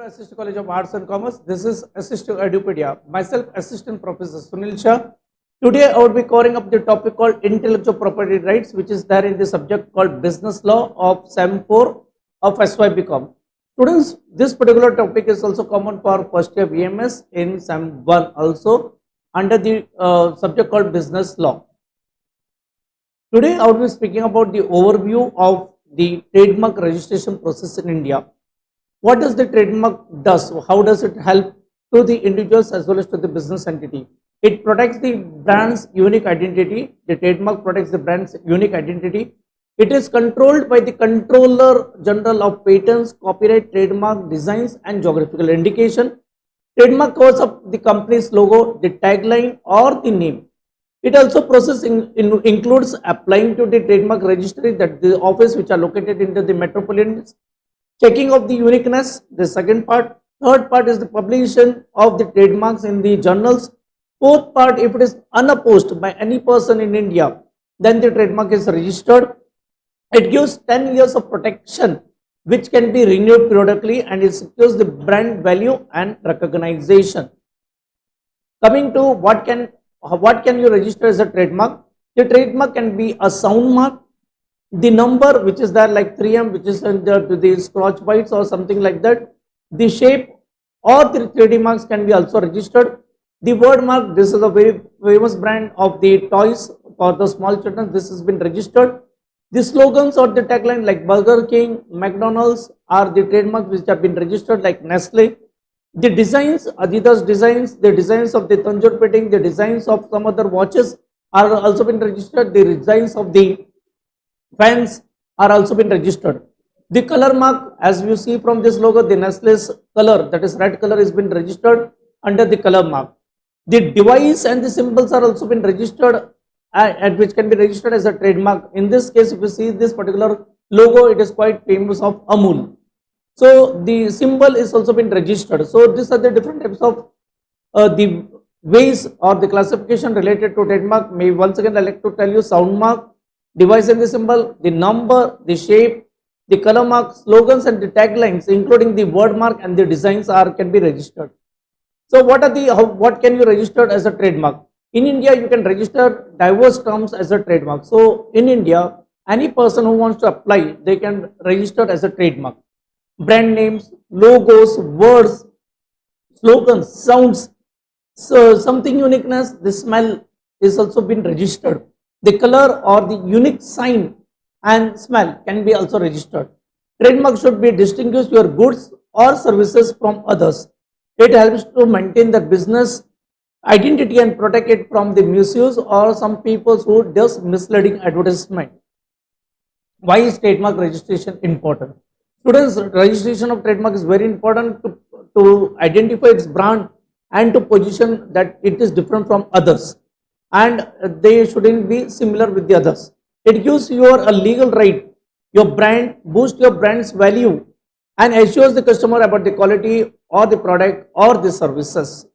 to Asst College of Arts and Commerce. This is Asst Edupedia. Myself, Assistant Professor Sunil.N.Shah. Today, I would be covering up the topic called Intellectual Property Rights, which is there in the subject called Business Law of SEM IV of SY.BCOM. Students, this particular topic is also common for first year VMS in SEM 1 also under the subject called Business Law. Today, I will be speaking about the overview of the trademark registration process in India. What does the trademark does? How does it help to the individuals as well as to the business entity? It protects the brand's unique identity. The trademark protects the brand's unique identity. It is controlled by the Controller General of Patents, Copyright, Trademark, Designs and Geographical Indication. Trademark covers up the company's logo, the tagline or the name. It also includes applying to the trademark registry, that the office which are located into the metropolitans, checking of the uniqueness, the second part. Third part is the publication of the trademarks in the journals. Fourth part, if it is unopposed by any person in India, then the trademark is registered. It gives 10 years of protection which can be renewed periodically, and it secures the brand value and recognition. Coming to what can you register as a trademark? The trademark can be a sound mark, the number which is there like 3M, which is under to the scotch bites or something like that. The shape or the 3D marks can be also registered. The word mark, this is a very famous brand of the toys for the small children. This has been registered. The slogans or the tagline like Burger King, McDonald's are the trademarks which have been registered, like Nestle. The designs, Adidas designs, the designs of the Tanjore Petting, the designs of some other watches are also been registered. The designs of the fans are also been registered. The color mark, as you see from this logo, the Nestle's color, that is red color, has been registered under the color mark. The device and the symbols are also been registered, and which can be registered as a trademark. In this case, if you see this particular logo, it is quite famous of Amul. So the symbol is also been registered. So these are the different types of the ways or the classification related to trademark. May once again I like to tell you: sound mark, device and the symbol, the number, the shape, the color mark, slogans and the taglines, including the word mark and the designs can be registered. So what can you register as a trademark? In India, you can register diverse terms as a trademark. So in India, any person who wants to apply, they can register as a trademark. Brand names, logos, words, slogans, sounds, so something uniqueness, the smell is also been registered. The color or the unique sign and smell can be also registered. Trademark should be distinguish your goods or services from others. It helps to maintain the business identity and protect it from the misuse or some people who does misleading advertisement. Why is trademark registration important? Students, registration of trademark is very important to identify its brand and to position that it is different from others, and they shouldn't be similar with the others. It gives you a legal right. Your brand boosts your brand's value and assures the customer about the quality or the product or the services.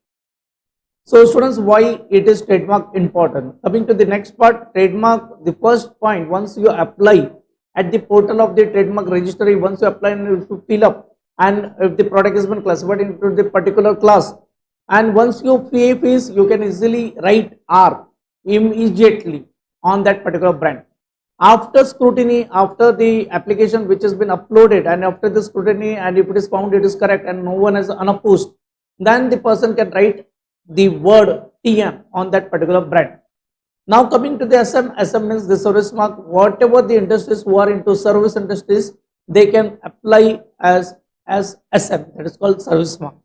So students, why it is trademark important? Coming to the next part, trademark, the first point, once you apply at the portal of the trademark registry, once you apply and you fill up, and if the product has been classified into the particular class, and once you pay fees, you can easily write R immediately on that particular brand. After scrutiny, after the application which has been uploaded, and after the scrutiny, and if it is found it is correct and no one is unopposed, then the person can write the word TM on that particular brand. Now coming to the SM means the service mark. Whatever the industries who are into service industries, they can apply as SM, that is called service mark.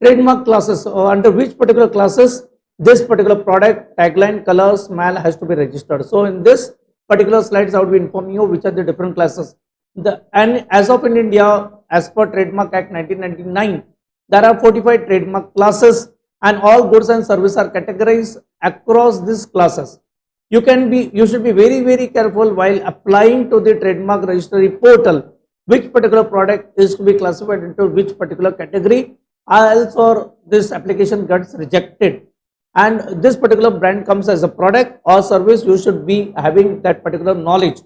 Trademark classes, under which particular classes this particular product, tagline, color, smell has to be registered. So in this particular slides, I will be informing you which are the different classes. And as of in India, as per Trademark Act 1999, there are 45 trademark classes, and all goods and services are categorized across these classes. You should be very, very careful while applying to the trademark registry portal which particular product is to be classified into which particular category, else or this application gets rejected. And this particular brand comes as a product or service, you should be having that particular knowledge.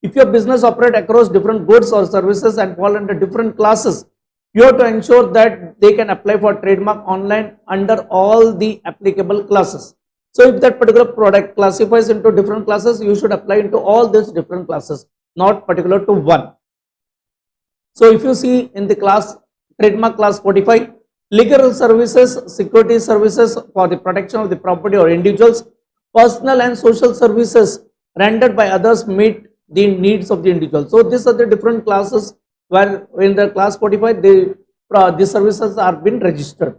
If your business operate across different goods or services and fall under different classes, You have to ensure that they can apply for trademark online under all the applicable classes. So if that particular product classifies into different classes, you should apply into all these different classes, not particular to one. So if you see in the class trademark class 45, legal services, security services for the protection of the property or individuals, personal and social services rendered by others meet the needs of the individual. So these are the different classes where in the class 45 the services are been registered.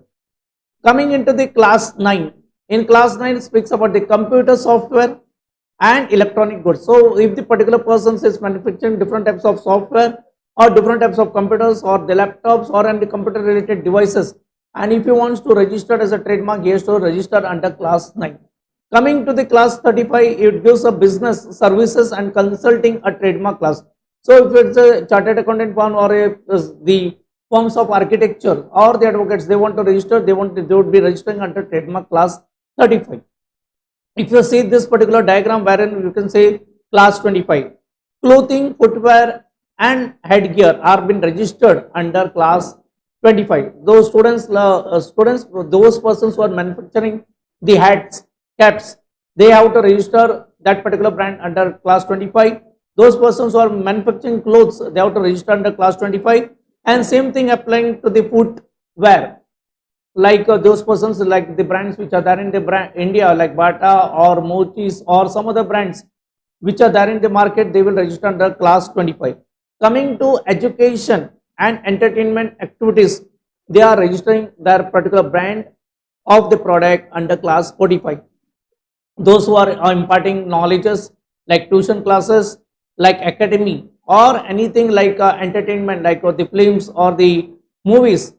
Coming into the class 9, in class 9 it speaks about the computer software and electronic goods. So if the particular person is manufacturing different types of software or different types of computers or the laptops or and the computer related devices, and if he wants to register as a trademark, he has to register under class 9. Coming to the class 35, it gives a business services and consulting a trademark class. So if it's a chartered accountant firm or the firms of architecture or the advocates, they want to register, they would be registering under trademark class 35. If you see this particular diagram wherein you can say class 25, clothing, footwear and headgear are been registered under class 25. Those students, those persons who are manufacturing the hats, caps, they have to register that particular brand under class 25. Those persons who are manufacturing clothes, they have to register under class 25. And same thing applying to the footwear, like those persons, like the brands which are there in the brand India, like Bata or Mochis or some other brands which are there in the market, they will register under class 25. Coming to education and entertainment activities, they are registering their particular brand of the product under class 45. Those who are imparting knowledges like tuition classes, like academy or anything like entertainment, like the films or the movies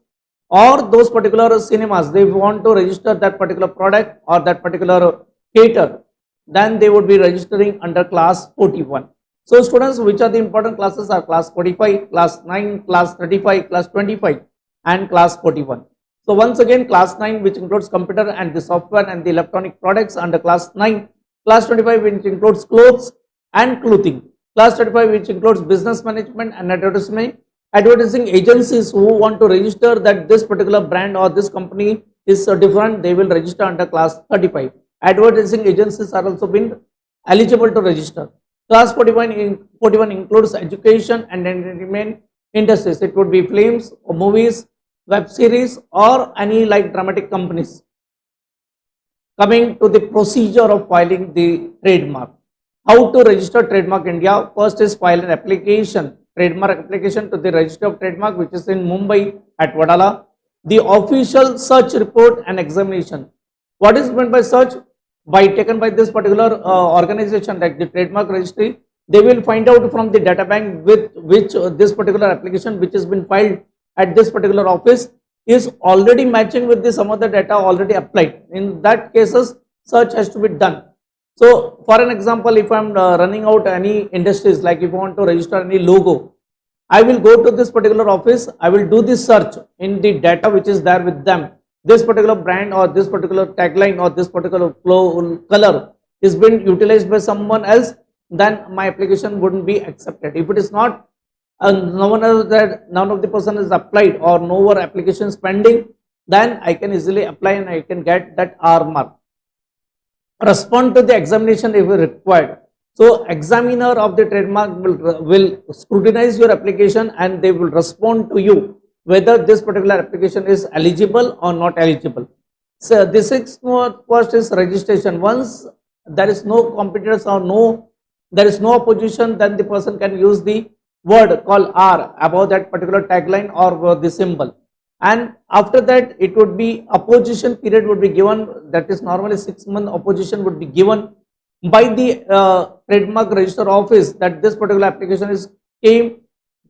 or those particular cinemas, they want to register that particular product or that particular theater, then they would be registering under class 41. So students, which are the important classes are class 45, class 9, class 35, class 25 and class 41. So once again, class 9 which includes computer and the software and the electronic products under class 9, class 25 which includes clothes and clothing, class 35 which includes business management and advertisement, advertising agencies who want to register that this particular brand or this company is different, they will register under class 35. Advertising agencies are also been eligible to register. Class 41 includes education and entertainment industries. It would be films, or movies, web series or any like dramatic companies. Coming to the procedure of filing the trademark. How to register trademark India? First is file an application, trademark application to the Registry of Trademark which is in Mumbai at Wadala. The official search report and examination. What is meant by search? By taken by this particular organization like the trademark registry, they will find out from the data bank with which this particular application which has been filed at this particular office is already matching with the some of the data already applied. In that cases, search has to be done. So for an example, if I am running out any industries, like if I want to register any logo, I will go to this particular office, I will do the search in the data which is there with them. This particular brand or this particular tagline or this particular color is being utilized by someone else, then my application wouldn't be accepted. If it is not, none of the person is applied or no more applications pending, then I can easily apply and I can get that R mark. Respond to the examination if required. So examiner of the trademark will scrutinize your application and they will respond to you whether this particular application is eligible or not eligible. So the sixth first is registration. Once there is no competitors or there is no opposition, then the person can use the word called R above that particular tagline or the symbol. And after that, it would be opposition period would be given, that is normally 6 month opposition would be given by the trademark register office, that this particular application is came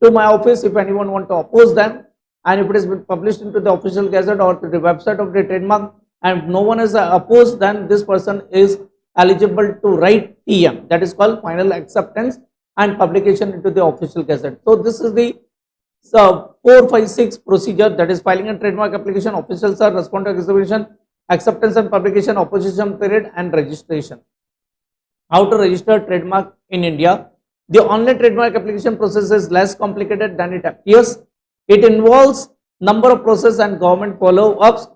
to my office. If anyone want to oppose them, and if it has been published into the official gazette or to the website of the trademark and no one is opposed, then this person is eligible to write TM, that is called final acceptance and publication into the official gazette. So this is the 456 procedure, that is filing a trademark application, official search, respond to examination, acceptance and publication, opposition period and registration. How to register trademark in India? The online trademark application process is less complicated than it appears. It involves number of process and government follow-ups.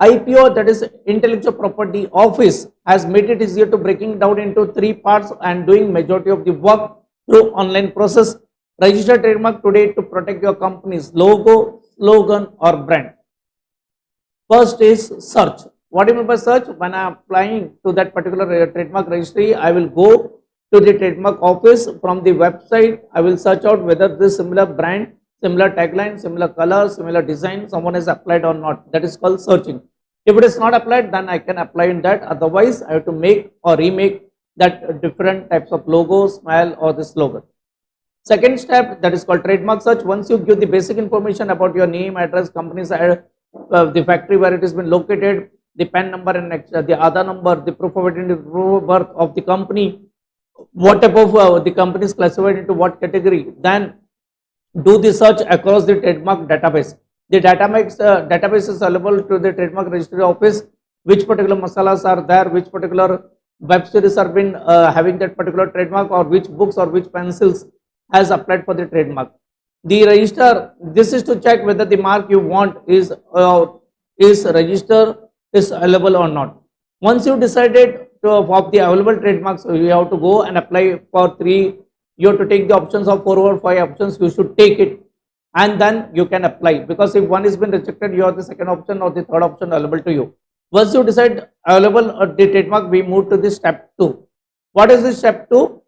IPO, that is Intellectual Property Office, has made it easier to breaking down into three parts and doing majority of the work through online process. Register trademark today to protect your company's logo, slogan or brand. First is search. What do you mean by search? When I am applying to that particular trademark registry, I will go to the trademark office. From the website, I will search out whether this similar brand, similar tagline, similar color, similar design, someone has applied or not. That is called searching. If it is not applied, then I can apply in that. Otherwise, I have to make or remake that different types of logo, smile or the slogan. Second step, that is called trademark search. Once you give the basic information about your name, address, company's the factory where it has been located, the PAN number and the Aadhaar number, the proof of identity, proof of birth of the company, what type of the company is classified into what category, then do the search across the trademark database. The database is available to the trademark registry office, which particular masalas are there, which particular web series are been having that particular trademark, or which books or which pencils has applied for the trademark. The register, this is to check whether the mark you want is registered, is available or not. Once you decided of the available trademarks, you have to go and apply for 3. You have to take the options of 4 or 5 options. You should take it and then you can apply, because if one has been rejected, you have the second option or the third option available to you. Once you decide available the trademark, we move to the step 2. What is the step 2?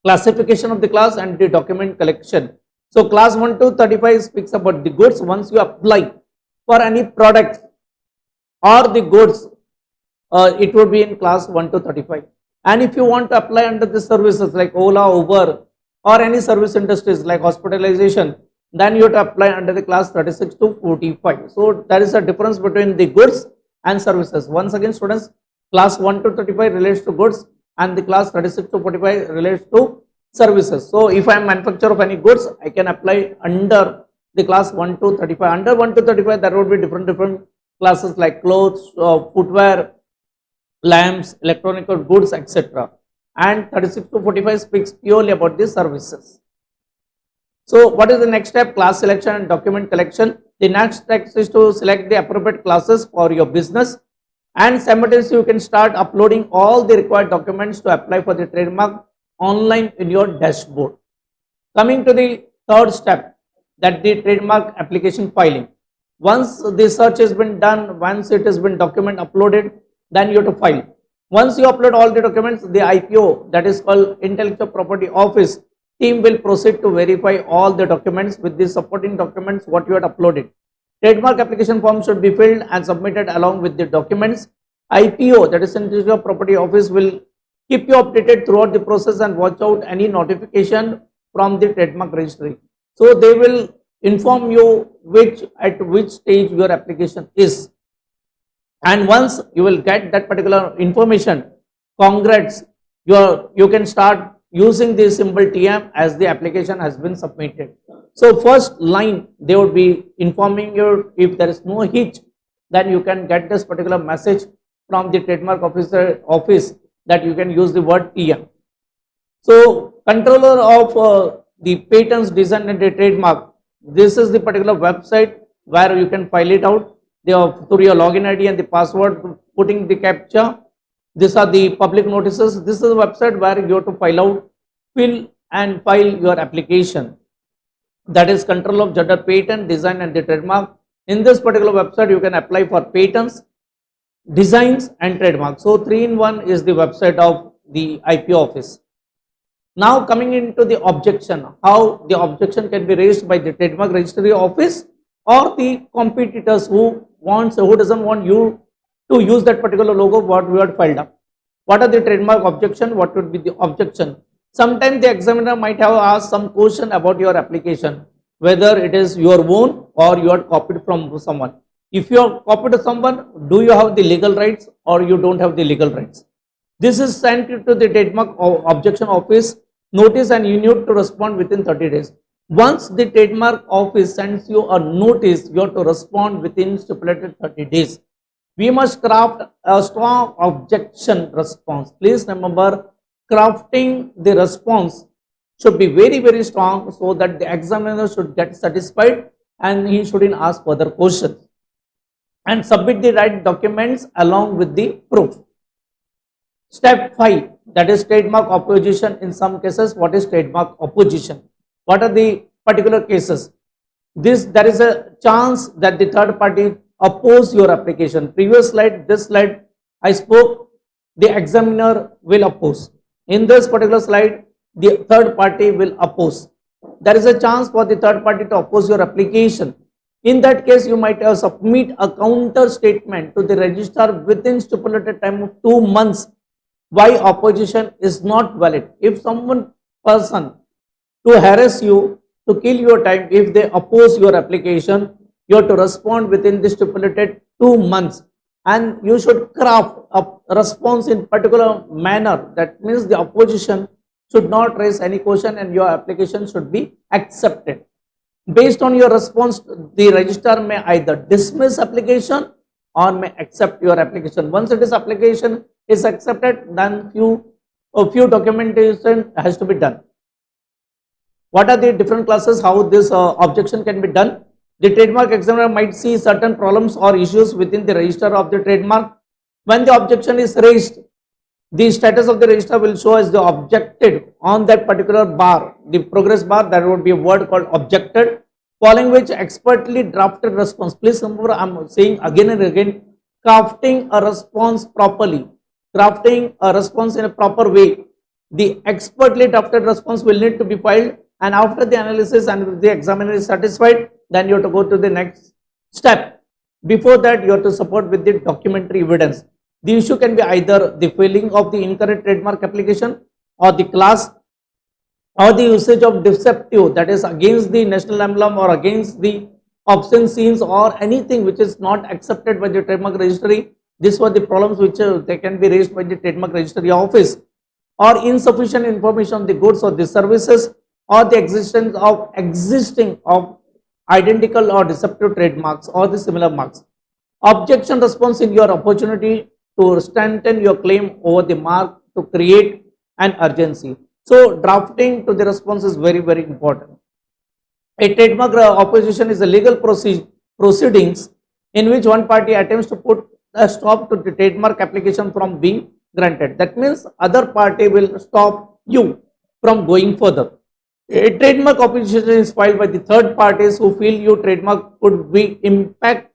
Classification of the class and the document collection. So class 1 to 35 speaks about the goods. Once you apply for any product or the goods, it would be in class 1 to 35. And if you want to apply under the services like Ola, Uber or any service industries like hospitalization, then you have to apply under the class 36 to 45. So there is a difference between the goods and services. Once again students, class 1 to 35 relates to goods and the class 36 to 45 relates to services. So if I am manufacturer of any goods, I can apply under the class 1 to 35. Under 1 to 35 there would be different classes like clothes, footwear, lamps, electronic goods, etc. And 36 to 45 speaks purely about the services. So what is the next step? Class selection and document collection. The next step is to select the appropriate classes for your business, and simultaneously you can start uploading all the required documents to apply for the trademark online in your dashboard. Coming to the third step, that the trademark application filing. Once the search has been done, once it has been document uploaded, then you have to file. Once you upload all the documents, the IPO, that is called Intellectual Property Office, team will proceed to verify all the documents with the supporting documents what you had uploaded. Trademark application form should be filled and submitted along with the documents. IPO, that is Intellectual Property Office, will keep you updated throughout the process and watch out any notification from the trademark registry. So they will inform you at which stage your application is. And once you will get that particular information, congrats, you can start using the symbol TM as the application has been submitted. So first line, they would be informing you if there is no hitch, then you can get this particular message from the trademark office that you can use the word TM. So controller of the patents, design and the trademark, this is the particular website where you can file it out. Through your login ID and the password, putting the captcha. These are the public notices. This is the website where you have to fill and file your application. That is control of gender, patent, design and the trademark. In this particular website, you can apply for patents, designs and trademark. So 3-in-1 is the website of the IP office. Now coming into the objection, how the objection can be raised by the trademark registry office or the competitors who doesn't want you to use that particular logo what we had filed up. What are the trademark objection? What would be the objection? Sometimes the examiner might have asked some question about your application, whether it is your own or you are copied from someone. If you are copied to someone, do you have the legal rights or you don't have the legal rights? This is sent to the trademark objection office notice and you need to respond within 30 days. Once the trademark office sends you a notice, you have to respond within stipulated 30 days. We must craft a strong objection response. Please remember, crafting the response should be very, very strong so that the examiner should get satisfied and he shouldn't ask further questions. And submit the right documents along with the proof. Step 5, that is trademark opposition. In some cases, what is trademark opposition? What are the particular cases? There is a chance that the third party oppose your application. Previous slide, this slide I spoke, the examiner will oppose. In this particular slide, the third party will oppose. There is a chance for the third party to oppose your application. In that case, you might submit a counter statement to the registrar within stipulated time of 2 months why opposition is not valid. If someone person to harass you, to kill your time, if they oppose your application, you have to respond within the stipulated 2 months, and you should craft a response in particular manner. That means the opposition should not raise any question and your application should be accepted. Based on your response, the registrar may either dismiss application or may accept your application. Once it is application is accepted, then a few documentation has to be done. What are the different classes, how this objection can be done? The trademark examiner might see certain problems or issues within the register of the trademark. When the objection is raised, the status of the register will show as the objected on that particular bar, the progress bar. There would be a word called objected, following which expertly drafted response. Please remember, I am saying again and again, crafting a response properly, crafting a response in a proper way. The expertly drafted response will need to be filed, and after the analysis and if the examiner is satisfied, then you have to go to the next step. Before that, you have to support with the documentary evidence. The issue can be either the filing of the incorrect trademark application, or the class, or the usage of deceptive, that is against the national emblem or against the obscene scenes or anything which is not accepted by the trademark registry. These were the problems which they can be raised by the trademark registry office. Or insufficient information on the goods or the services, or the existence of identical or deceptive trademarks or the similar marks. Objection response in your opportunity to strengthen your claim over the mark to create an urgency. So drafting to the response is very, very important. A trademark opposition is a legal proceedings in which one party attempts to put a stop to the trademark application from being granted. That means other party will stop you from going further. A trademark opposition is filed by the third parties who feel your trademark could be impact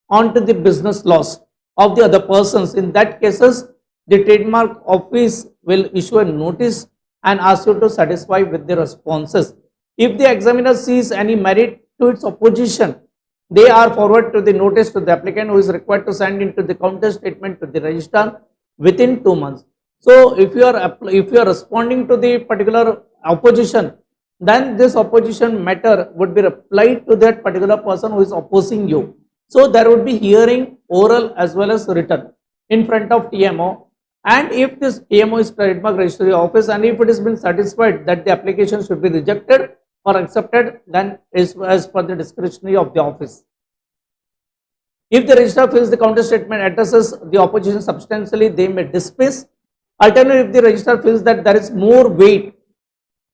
onto the business laws of the other persons. In that cases, the trademark office will issue a notice and ask you to satisfy with the responses. If the examiner sees any merit to its opposition, they are forward to the notice to the applicant, who is required to send into the counter statement to the registrar within 2 months. So if you are responding to the particular opposition, then this opposition matter would be replied to that particular person who is opposing you. So there would be hearing, oral as well as written, in front of TMO. And if this TMO is trademark registry office, and if it has been satisfied that the application should be rejected or accepted, then is as per the discretionary of the office. If the registrar feels the counter statement addresses the opposition substantially, they may dismiss. Alternatively, if the registrar feels that there is more weight,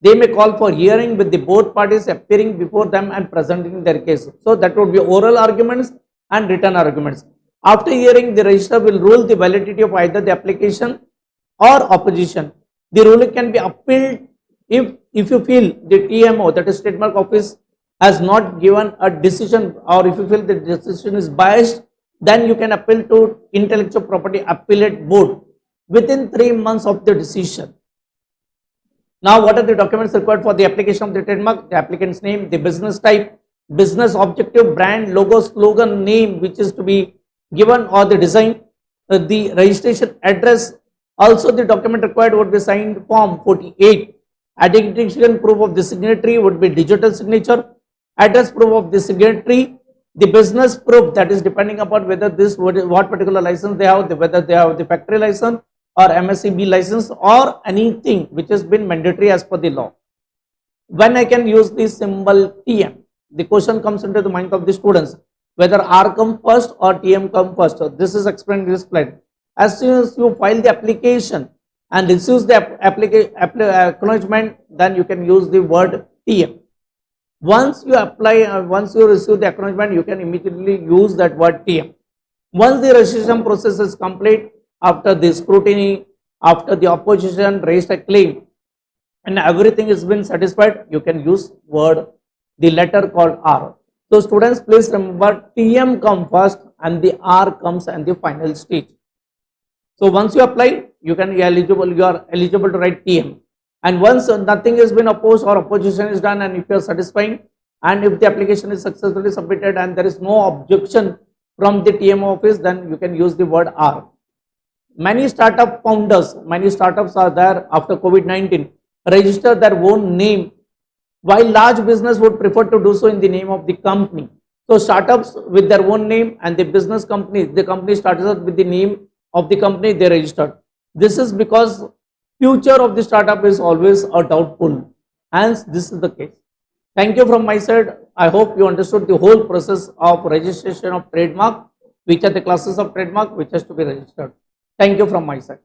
they may call for hearing with the both parties appearing before them and presenting their case. So that would be oral arguments and written arguments. After hearing, the registrar will rule the validity of either the application or opposition. The ruling can be appealed if you feel the TMO, that is trademark office, has not given a decision, or if you feel the decision is biased, then you can appeal to Intellectual Property Appellate Board within 3 months of the decision. Now, what are the documents required for the application of the trademark? The applicant's name, the business type, business objective, brand, logo, slogan, name which is to be given, or the design, the registration address. Also, the document required would be signed form 48. Identification proof of the signatory would be digital signature. Address proof of the signatory. The business proof, that is depending upon whether what particular license they have, whether they have the factory license or MSCB license or anything which has been mandatory as per the law. When I can use the symbol TM, the question comes into the mind of the students, whether R come first or TM come first. So this is explained in this slide. As soon as you file the application, and receives the acknowledgement, then you can use the word TM. Once you apply, once you receive the acknowledgement, you can immediately use that word TM. Once the registration process is complete, after the scrutiny, after the opposition raised a claim, and everything has been satisfied, you can use word, the letter called R. So students, please remember TM comes first and the R comes at the final stage. So once you apply, you are eligible to write TM. And once nothing has been opposed or opposition is done, and if you are satisfying, and if the application is successfully submitted and there is no objection from the TM office, then you can use the word R. Many startup founders, many startups are there after COVID-19, register their own name, while large business would prefer to do so in the name of the company. So startups with their own name, and the business company, the company started out with the name of the company they registered. This is because future of the startup is always a doubtful. Hence, this is the case. Thank you from my side. I hope you understood the whole process of registration of trademark, which are the classes of trademark which has to be registered. Thank you from my side.